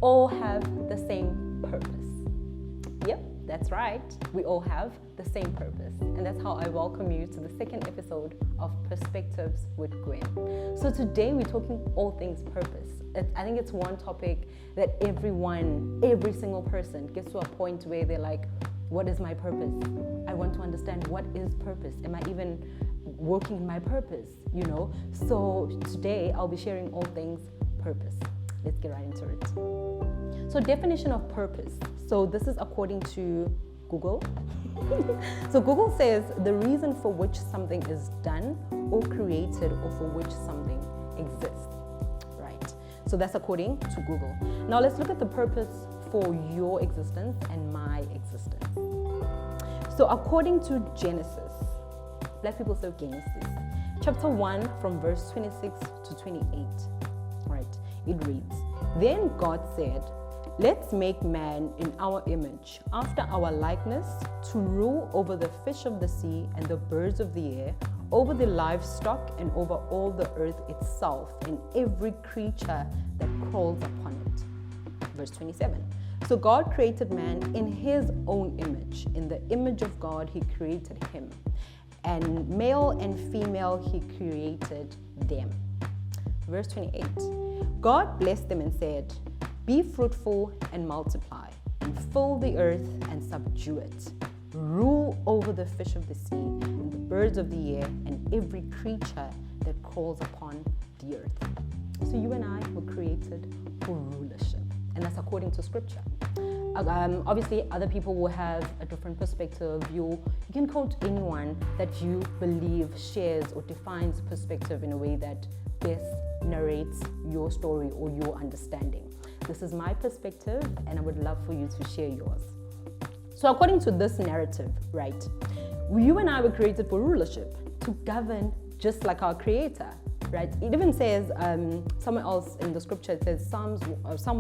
all have the same purpose. Yep, that's right. We all have the same purpose. And that's how I welcome you to the second episode of Perspectives with Gwen. So today we're talking all things purpose. I think it's one topic that every single person gets to a point where they're like, what is my purpose? I want to understand, what is purpose? Am I even working in my purpose? So today I'll be sharing all things purpose. Let's get right into it. So definition of purpose. So this is according to Google. So Google says the reason for which something is done or created or for which something exists, right? So that's according to Google. Now let's look at the purpose for your existence and my existence. So according to Genesis, Black people say Genesis, chapter 1 from verse 26 to 28, right? It reads, "Then God said, let's make man in our image, after our likeness, to rule over the fish of the sea and the birds of the air, over the livestock and over all the earth itself, and every creature that crawls upon it." Verse 27. "So God created man in his own image. In the image of God, he created him. And male and female, he created them." Verse 28. "God blessed them and said, be fruitful and multiply, and fill the earth and subdue it. Rule over the fish of the sea and the birds of the air and every creature that crawls upon the earth." So you and I were created for rulership, and that's according to scripture. Obviously, other people will have a different perspective. You can quote anyone that you believe shares or defines perspective in a way that best narrates your story or your understanding. This is my perspective, and I would love for you to share yours. So according to this narrative, right, you and I were created for rulership, to govern just like our Creator, right? It even says, somewhere else in the scripture, it says Psalms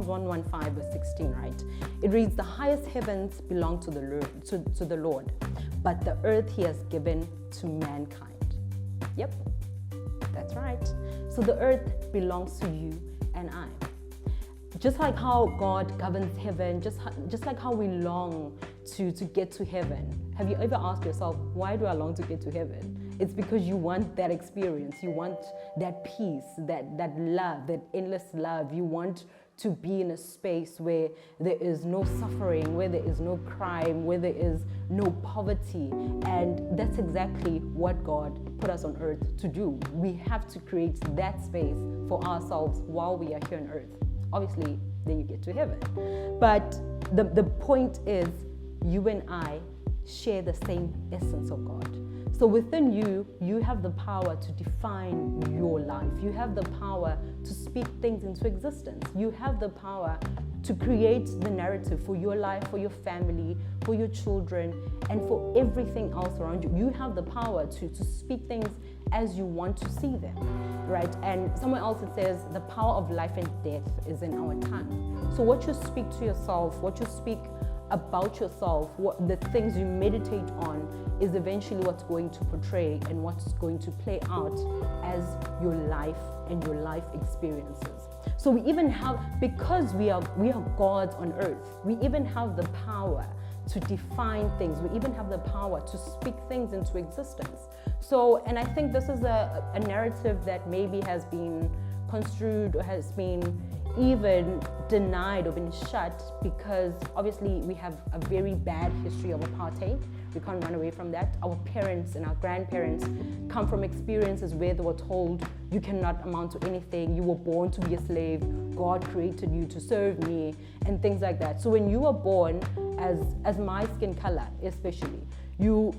115 verse 16, right? It reads, "The highest heavens belong to the Lord, but the earth he has given to mankind." Yep, that's right. So the earth belongs to you and I. Just like how God governs heaven, just like how we long to get to heaven. Have you ever asked yourself, why do I long to get to heaven? It's because you want that experience. You want that peace, that love, that endless love. You want to be in a space where there is no suffering, where there is no crime, where there is no poverty. And that's exactly what God put us on earth to do. We have to create that space for ourselves while we are here on earth. Obviously, then you get to heaven. But the point is, you and I share the same essence of God. So within you, you have the power to define your life. You have the power to speak things into existence. You have the power to create the narrative for your life, for your family, for your children, and for everything else around you. You have the power to speak things as you want to see them, right? And somewhere else it says the power of life and death is in our tongue. So what you speak to yourself, what you speak about yourself, what the things you meditate on is eventually what's going to portray and what's going to play out as your life and your life experiences. So we even have, because we are gods on earth, we even have the power to define things. We even have the power to speak things into existence. So, and I think this is a narrative that maybe has been construed or has been even denied or been shut, because obviously we have a very bad history of apartheid. We can't run away from that. Our parents and our grandparents come from experiences where they were told, you cannot amount to anything, you were born to be a slave, God created you to serve me, and things like that. So when you were born as my skin color especially, you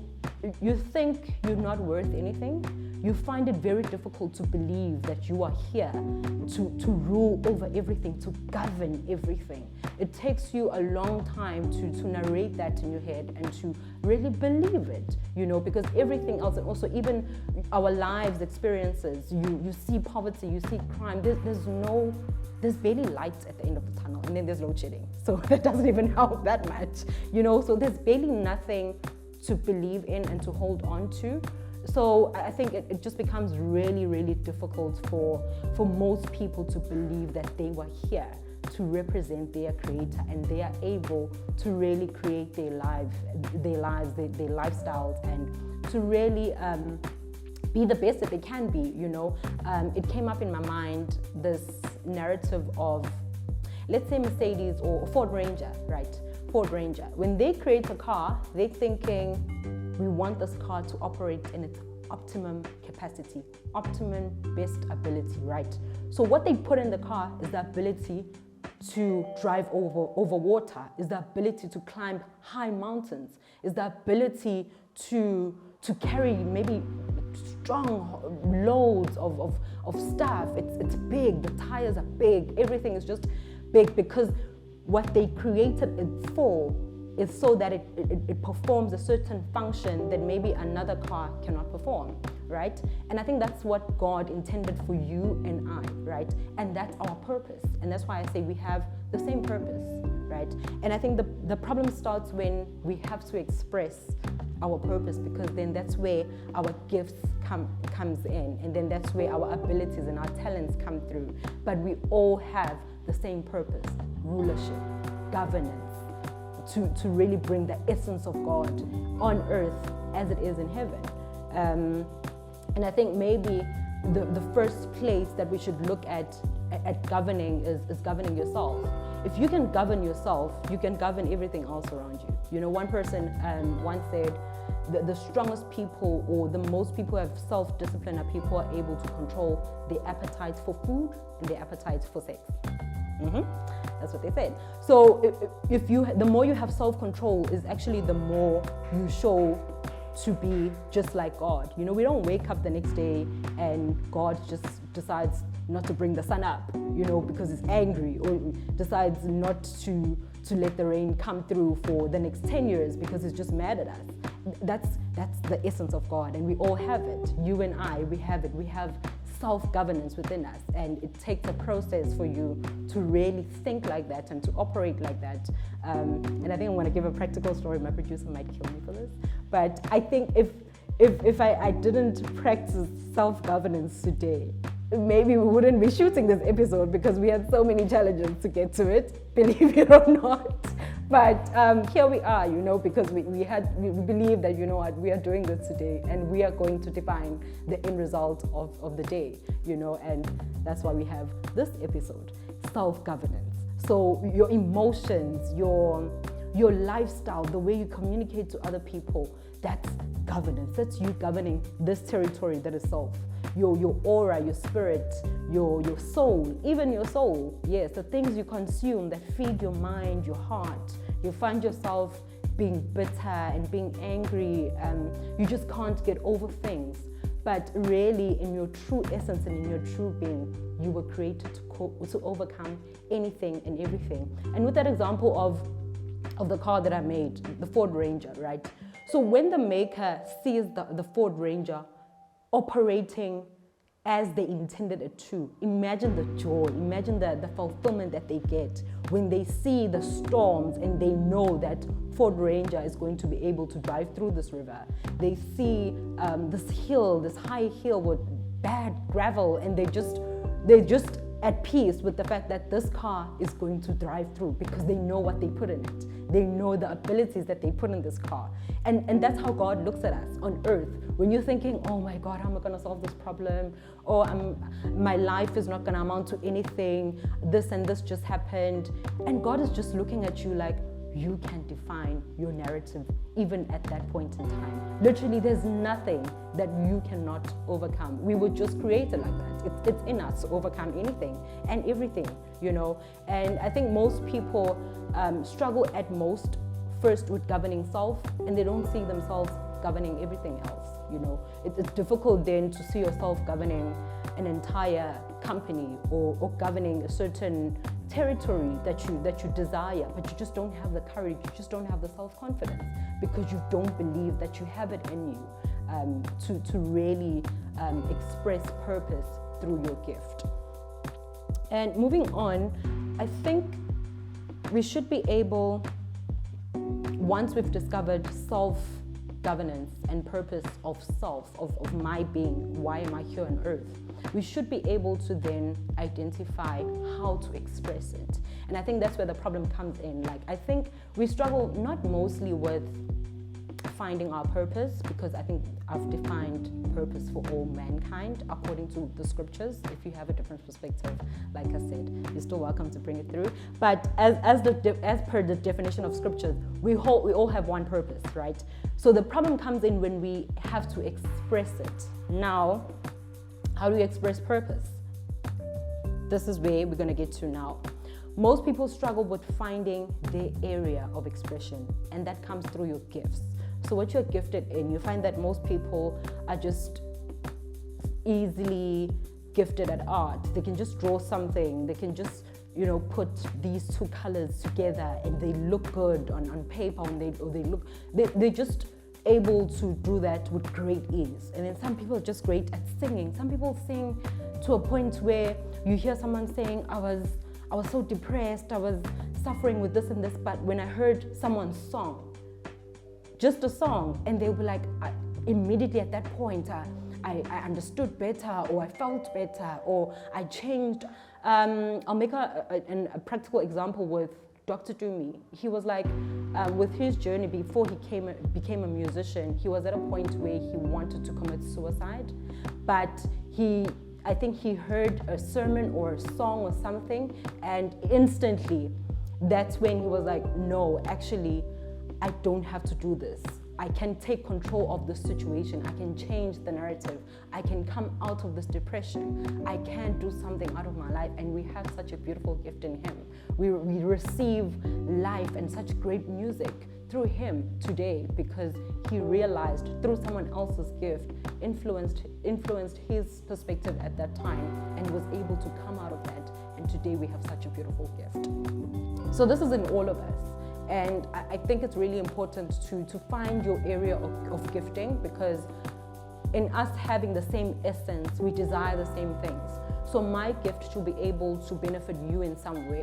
think you're not worth anything. You find it very difficult to believe that you are here to rule over everything, to govern everything. It takes you a long time to narrate that in your head and to really believe it, because everything else, and also even our lives, experiences, you see poverty, you see crime, there's barely light at the end of the tunnel, and then there's load shedding. So that doesn't even help that much, so there's barely nothing to believe in and to hold on to. So I think it just becomes really, really difficult for most people to believe that they were here to represent their creator, and they are able to really create their lifestyles, and to really be the best that they can be, you know. It came up in my mind, this narrative of, let's say Mercedes or Ford Ranger, right? Ford Ranger. When they create a car, they're thinking, we want this car to operate in its optimum capacity, optimum best ability, right? So what they put in the car is the ability to drive over water, is the ability to climb high mountains, is the ability to carry maybe strong loads of stuff. It's big, the tires are big, everything is just big, because what they created it for is so that it performs a certain function that maybe another car cannot perform, right? And I think that's what God intended for you and I, right? And that's our purpose. And that's why I say we have the same purpose, right? And I think the problem starts when we have to express our purpose, because then that's where our gifts comes in, and then that's where our abilities and our talents come through. But we all have the same purpose: rulership, governance, to really bring the essence of God on earth as it is in heaven. And I think maybe the first place that we should look at governing is governing yourself. If you can govern yourself, you can govern everything else around you. You know, one person once said, the strongest people, or the most people who have self-discipline, are people who are able to control their appetites for food and their appetites for sex. That's what they said. So the more you have self-control, is actually the more you show to be just like God. You know, we don't wake up the next day and God just decides not to bring the sun up, you know, because he's angry, or decides not to let the rain come through for the next 10 years because he's just mad at us. That's the essence of God, and we all have it. You and I, we have it. We have self-governance within us, and it takes a process for you to really think like that and to operate like that. And I think I'm going to give a practical story. My producer might kill me for this, but I think if I didn't practice self-governance today, maybe we wouldn't be shooting this episode, because we had so many challenges to get to it, believe it or not. But here we are, you know, because we believe that, you know what, we are doing this today, and we are going to define the end result of the day, you know, and that's why we have this episode, self-governance. So your emotions, your lifestyle, the way you communicate to other people, that's governance. That's you governing this territory that is self. Your aura, your spirit, your soul, even your soul. Yes, the things you consume that feed your mind, your heart. You find yourself being bitter and being angry. You just can't get over things. But really, in your true essence and in your true being, you were created to overcome anything and everything. And with that example of the car that I made, the Ford Ranger, right? So when the maker sees the Ford Ranger operating as they intended it to, imagine the joy, imagine the fulfillment that they get when they see the storms and they know that Ford Ranger is going to be able to drive through this river. They see this high hill with bad gravel, and they're just at peace with the fact that this car is going to drive through, because they know what they put in it. They know the abilities that they put in this car. And that's how God looks at us on earth. When you're thinking, oh my God, how am I going to solve this problem? Or my life is not going to amount to anything. This and this just happened. And God is just looking at you like, you can define your narrative even at that point in time. Literally, there's nothing that you cannot overcome. We were just created like that. It's in us to overcome anything and everything, you know. And I think most people struggle at most first with governing self, and they don't see themselves governing everything else, you know. It's difficult then to see yourself governing an entire company or governing a certain territory that you desire, but you just don't have the courage, you just don't have the self-confidence, because you don't believe that you have it in you to really express purpose through your gift. And moving on, I think we should be able, once we've discovered self-governance and purpose of self, of my being, why am I here on earth, we should be able to then identify how to express it. And I think that's where the problem comes in. Like, I think we struggle not mostly with finding our purpose, because I think I've defined purpose for all mankind according to the scriptures. If you have a different perspective, like I said, you're still welcome to bring it through. But as per the definition of scriptures, we all have one purpose, right? So the problem comes in when we have to express it. Now, how do we express purpose? This is where we're going to get to now. Most people struggle with finding their area of expression, and that comes through your gifts. So what you're gifted in, you find that most people are just easily gifted at art. They can just draw something. They can just, put these two colors together and they look good on paper, and they're just able to do that with great ease. And then some people are just great at singing. Some people sing to a point where you hear someone saying, I was so depressed, I was suffering with this and this, but when I heard someone's song, just a song, and they'll be like, immediately at that point, I understood better, or I felt better, or I changed. I'll make a practical example with Dr. Dumi. He was like, with his journey before he became a musician, he was at a point where he wanted to commit suicide, but I think he heard a sermon or a song or something, and instantly, that's when he was like, no, actually, I don't have to do this. I can take control of the situation. I can change the narrative. I can come out of this depression. I can do something out of my life. And we have such a beautiful gift in him. We receive life and such great music through him today, because he realized through someone else's gift, influenced his perspective at that time, and was able to come out of that. And today we have such a beautiful gift. So this is in all of us. And I think it's really important to find your area of gifting, because in us having the same essence, we desire the same things. So my gift should be able to benefit you in some way.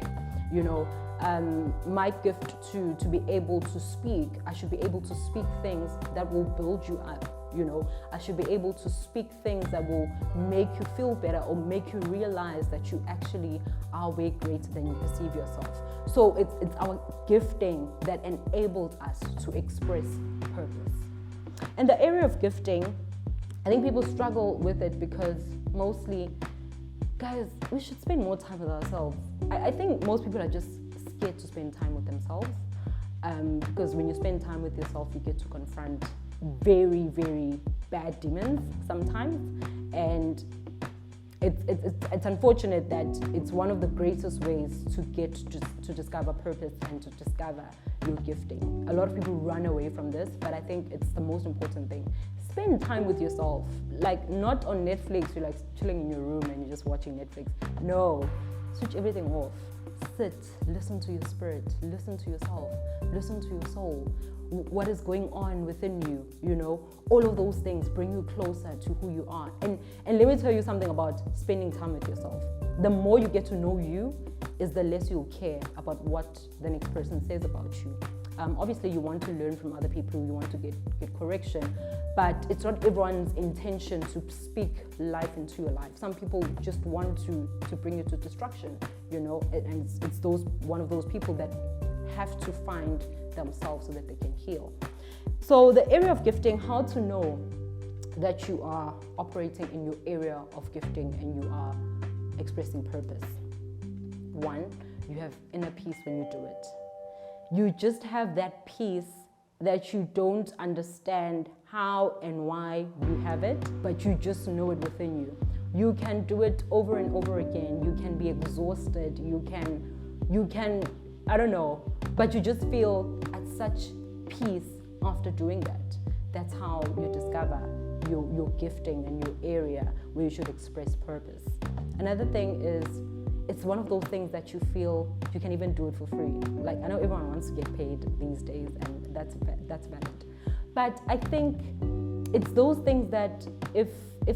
My gift to be able to speak, I should be able to speak things that will build you up. I should be able to speak things that will make you feel better, or make you realize that you actually are way greater than you perceive yourself. So it's our gifting that enables us to express purpose. And the area of gifting, I think people struggle with it because mostly, guys, we should spend more time with ourselves. I think most people are just scared to spend time with themselves, because when you spend time with yourself, you get to confront very, very bad demons sometimes. And it's unfortunate that it's one of the greatest ways to discover purpose and to discover your gifting. A lot of people run away from this, but I think it's the most important thing. Spend time with yourself, like not on Netflix, you're like chilling in your room and you're just watching Netflix. No, switch everything off. Sit, listen to your spirit, listen to yourself, listen to your soul. What is going on within you, all of those things bring you closer to who you are. And let me tell you something about spending time with yourself. The more you get to know you, is the less you'll care about what the next person says about you. Obviously, you want to learn from other people, you want to get correction, but it's not everyone's intention to speak life into your life. Some people just want to bring you to destruction, and it's one of those people that have to find themselves so that they can heal. So the area of gifting, how to know that you are operating in your area of gifting and you are expressing purpose. One, you have inner peace when you do it. You just have that peace that you don't understand how and why you have it, but you just know it within you. You can do it over and over again. You can be exhausted. You can, I don't know, but you just feel at such peace after doing that. That's how you discover your gifting and your area where you should express purpose. Another thing is, it's one of those things that you feel you can even do it for free. Like, I know everyone wants to get paid these days, and that's valid. But I think it's those things that if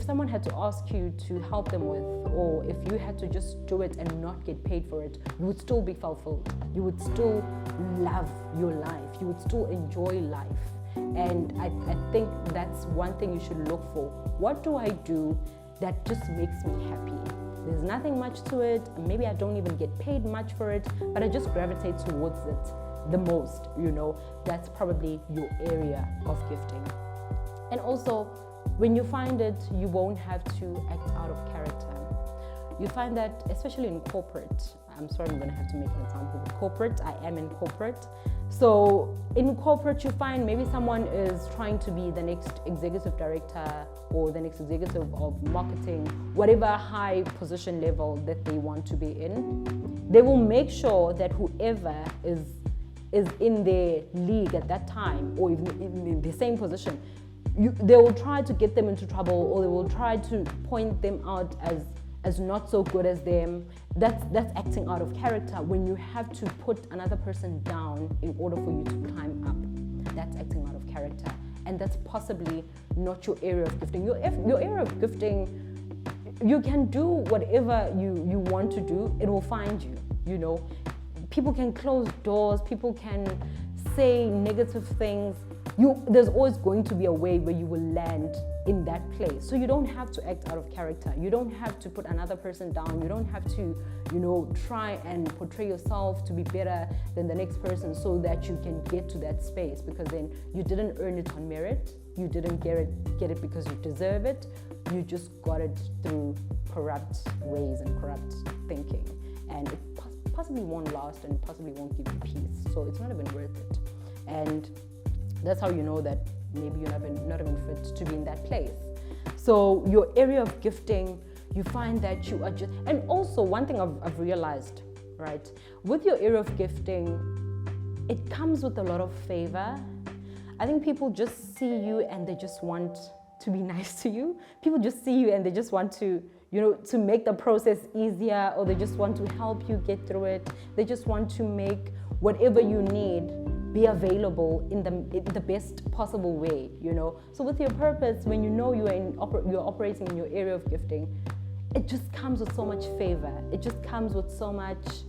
someone had to ask you to help them with, or if you had to just do it and not get paid for it, you would still be fulfilled. You would still love your life. You would still enjoy life. And I think that's one thing you should look for. What do I do that just makes me happy? there's nothing much to it. Maybe I don't even get paid much for it, but I just gravitate towards it the most, that's probably your area of gifting. And also, when you find it, you won't have to act out of character. You find that, especially in corporate, I'm sorry, I'm going to have to make an example with corporate. I am in corporate. So in corporate, you find maybe someone is trying to be the next executive director or the next executive of marketing, whatever high position level that they want to be in. They will make sure that whoever is in their league at that time, or even in the same position, they will try to get them into trouble, or they will try to point them out as not so good as them. That's acting out of character. When you have to put another person down in order for you to climb up, that's acting out of character. And that's possibly not your area of gifting. Your area of gifting, you can do whatever you want to do. It will find you. People can close doors. People can say negative things. There's always going to be a way where you will land in that place. So you don't have to act out of character. You don't have to put another person down. You don't have to, try and portray yourself to be better than the next person so that you can get to that space, because then you didn't earn it on merit. You didn't get it because you deserve it. You just got it through corrupt ways and corrupt thinking. And it possibly won't last, and possibly won't give you peace. So it's not even worth it. And that's how you know that maybe you're not even fit to be in that place. So your area of gifting, you find that you are just, and also one thing I've realized, right? With your area of gifting, it comes with a lot of favor. I think people just see you and they just want to be nice to you. People just see you and they just want to, to make the process easier, or they just want to help you get through it. They just want to make whatever you need be available in the best possible way, So with your purpose, when you're operating in your area of gifting, it just comes with so much favor. It just comes with so much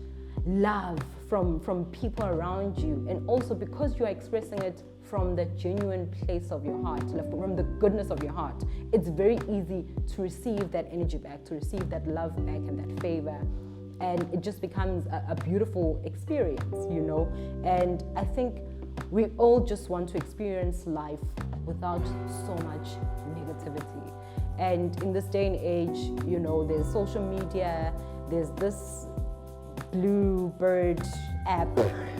love from people around you. And also because you are expressing it from the genuine place of your heart, from the goodness of your heart, it's very easy to receive that energy back, to receive that love back and that favor. And it just becomes a beautiful experience, And I think we all just want to experience life without so much negativity. And in this day and age, there's social media, there's this Bluebird app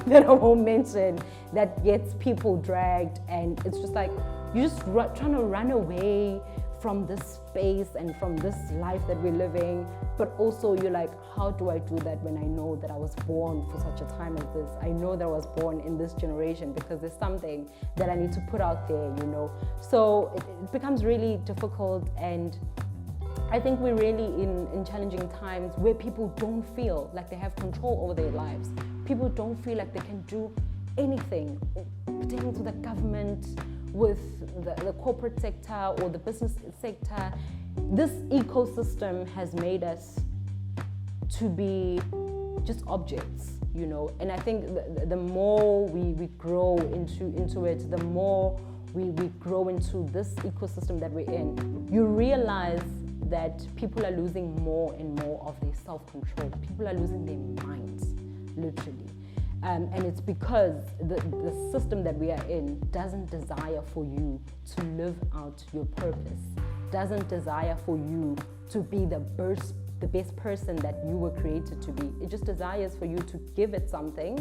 that I won't mention that gets people dragged, and it's just like you're just trying to run away from this space and from this life that we're living, but also you're like, how do I do that when I know that I was born for such a time as this? I know that I was born in this generation because there's something that I need to put out there, So it becomes really difficult, and I think we're really in challenging times where people don't feel like they have control over their lives. People don't feel like they can do anything pertaining to the government, with the corporate sector or the business sector. This ecosystem has made us to be just objects, And I think the more we grow into it, the more we grow into this ecosystem that we're in, you realize that people are losing more and more of their self-control. People are losing their minds, literally. And it's because the system that we are in doesn't desire for you to live out your purpose, doesn't desire for you to be the best person that you were created to be. It just desires for you to give it something,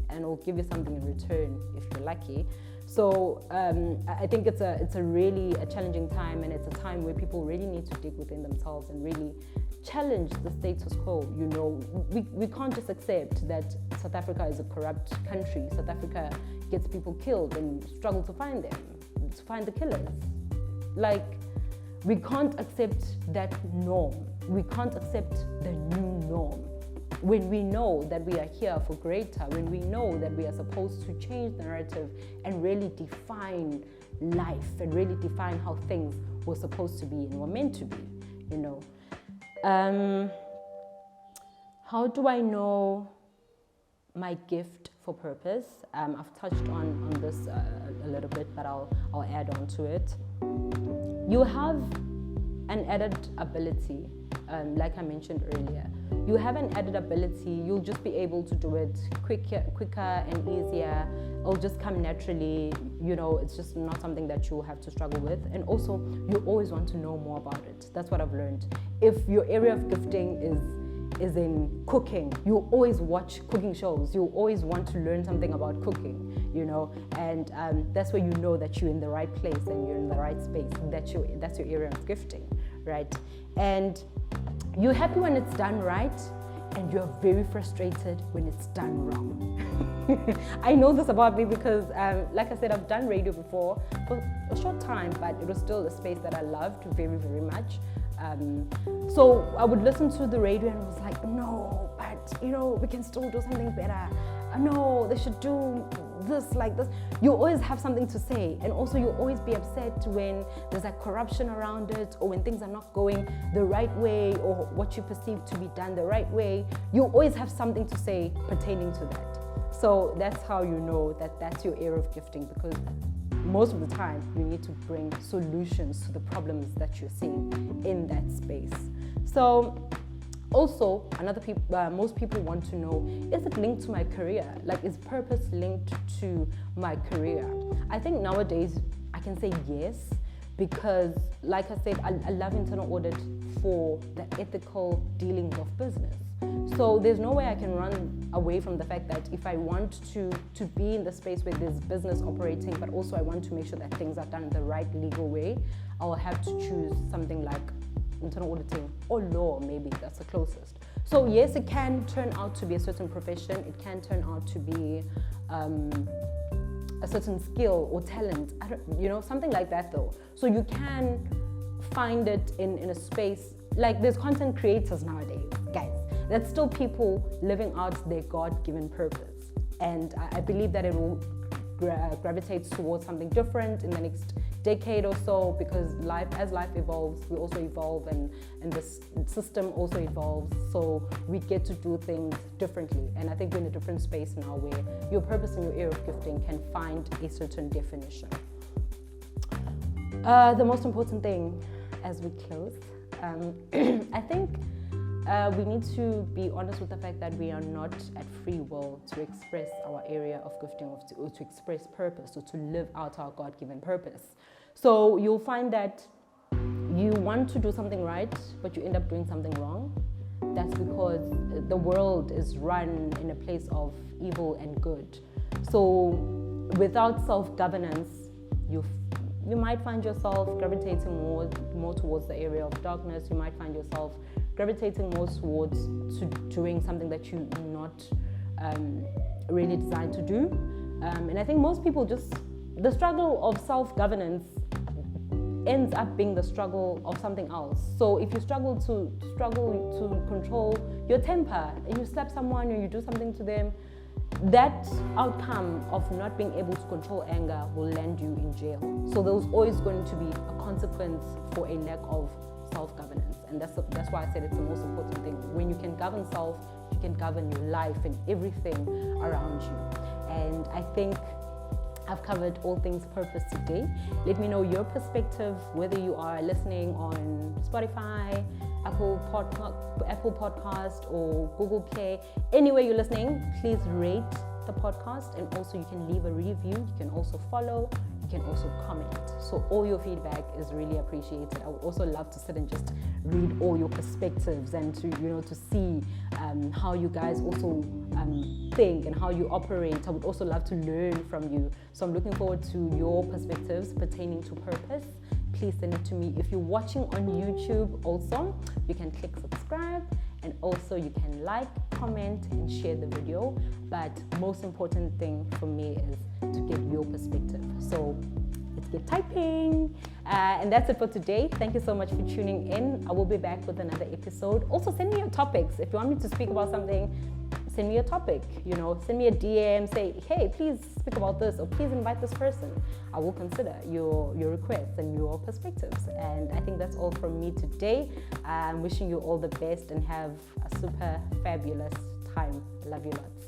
and it'll give you something in return if you're lucky. So I think it's a really challenging time, and it's a time where people really need to dig within themselves and really challenge the status quo. We can't just accept that South Africa is a corrupt country. South Africa gets people killed and struggle to find them, to find the killers. Like, we can't accept that norm. We can't accept the new norm. When we know that we are here for greater, when we know that we are supposed to change the narrative and really define life and really define how things were supposed to be and were meant to be, How do I know my gift for purpose? I've touched on this a little bit, but I'll add on to it. You have an added ability like I mentioned earlier, you have an added ability. You'll just be able to do it quicker and easier. It'll just come naturally. It's just not something that you'll have to struggle with. And also, you always want to know more about it. That's what I've learned. If your area of gifting is in cooking, you always watch cooking shows. You always want to learn something about cooking, and that's where you know that you're in the right place and you're in the right space. That's your area of gifting, right? And you're happy when it's done right, and you're very frustrated when it's done wrong. I know this about me because, like I said, I've done radio before for a short time, but it was still a space that I loved very, very much. So I would listen to the radio and I was like, no, but we can still do something better. No, they should do this like this. You always have something to say, and also you always be upset when there's like corruption around it, or when things are not going the right way, or what you perceive to be done the right way. You always have something to say pertaining to that. So that's how you know that that's your area of gifting, because most of the time you need to bring solutions to the problems that you're seeing in that space. So also, most people want to know, is it linked to my career? Like, is purpose linked to my career? I think nowadays I can say yes, because like I said, I love internal audit for the ethical dealings of business. So there's no way I can run away from the fact that if I want to be in the space where there's business operating, but also I want to make sure that things are done in the right legal way, I'll have to choose something like internal auditing or law. Maybe that's the closest. So yes, it can turn out to be a certain profession. It can turn out to be a certain skill or talent. Something like that though. So you can find it in a space like there's content creators nowadays, guys. That's still people living out their God-given purpose, and I believe that it will gravitate towards something different in the next decade or so, because as life evolves, we also evolve, and the system also evolves, so we get to do things differently. And I think we're in a different space now where your purpose and your area of gifting can find a certain definition. The most important thing as we close, I think we need to be honest with the fact that we are not at free will to express our area of gifting, or to express purpose, or to live out our God-given purpose. So you'll find that you want to do something right, but you end up doing something wrong. That's because the world is run in a place of evil and good. So without self-governance, you might find yourself gravitating more towards the area of darkness. You might find yourself gravitating more towards doing something that you're not really designed to do. And I think most people the struggle of self-governance ends up being the struggle of something else. So if you struggle to control your temper, and you slap someone or you do something to them, that outcome of not being able to control anger will land you in jail. So there's always going to be a consequence for a lack of self-governance, and that's why I said it's the most important thing. When you can govern self, you can govern your life and everything around you. And I think I've covered all things purpose today. Let me know your perspective, whether you are listening on Spotify, Apple Podcast, or Google Play. Anywhere you're listening, please rate the podcast, and also you can leave a review. You can also follow. You can also comment. So all your feedback is really appreciated. I would also love to sit and just read all your perspectives, and to see how you guys also think and how you operate. I would also love to learn from you. So I'm looking forward to your perspectives pertaining to purpose. Please send it to me. If you're watching on YouTube also, you can click subscribe, and also you can like, comment, and share the video. But most important thing for me is to get your perspective. So let's get typing. And that's it for today. Thank you so much for tuning in. I will be back with another episode. Also, send me your topics. If you want me to speak about something, send me a topic, send me a DM, say, hey, please speak about this, or please invite this person. I will consider your requests and your perspectives. And I think that's all from me today. I'm wishing you all the best and have a super fabulous time. Love you lots.